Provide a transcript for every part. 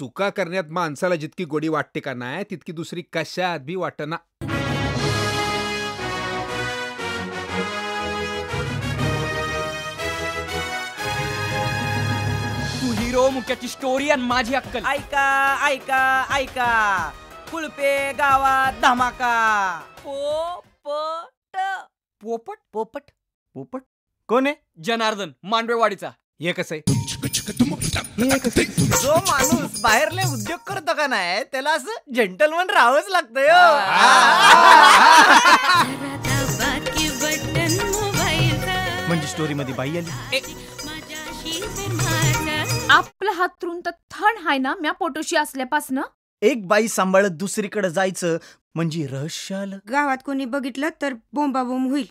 चुका करण्यात माणसाला जितकी गोडी वाटते का नाही तितकी दुसरी कशात बी वाटना. तू हिरो मुख्याची स्टोरी आणि माझी अक्कल. ऐका ऐका ऐका, कुळपे गावात धमाका. पोपट पोपट पोपट पोपट कोण आहे? जनार्दन मांडवेवाडीचा. हे कसं आहे? हे कसं आहे? जो माणूस बाहेरले उद्योग करतो का नाही त्याला असं जेंटलमन राहावंच लागतंय. म्हणजे स्टोरी मध्ये बाई आली. आपला हात तुरून तर थंड हाय ना म्या पोटोशी असल्यापासनं. एक बाई सांभाळत दुसरीकडे जायचं म्हणजे रहस्य आलं. गावात कोणी बघितलं तर बोंबाबोंब होईल.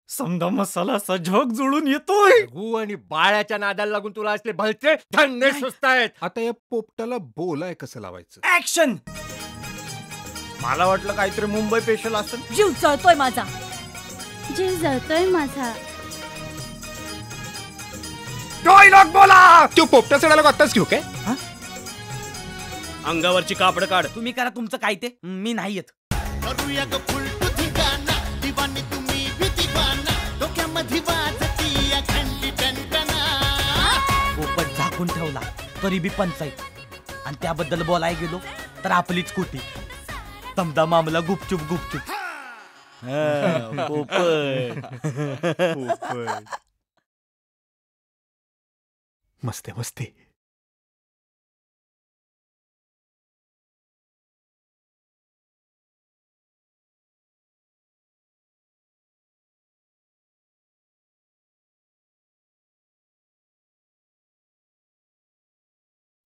समजा मसाला असा झग जुळून येतोय. रघु आणि बाळ्याच्या नादाला लागून तुला असले भलते धन्य सुचतायत. आता या पोपटाला बोलाय कसं लावायचं? ऍक्शन. मला वाटलं काहीतरी मुंबई स्पेशल असेल. जीव जळतोय माझा. जीव जळतोय माझा. डायलॉग बोला. तो पोपटाचा डायलॉग आत्ताच घेऊ काय? अंगावरची कापड काढ. तुम्ही करा तुमचं काय ते, मी नाही येत. पोपट झाकून ठेवला तरी बी पंचायत, आणि त्याबद्दल बोलाय गेलो तर आपलीच कुटी. समजा मामला गुपचूप गुपचूप. पोपट मस्ते मस्ते.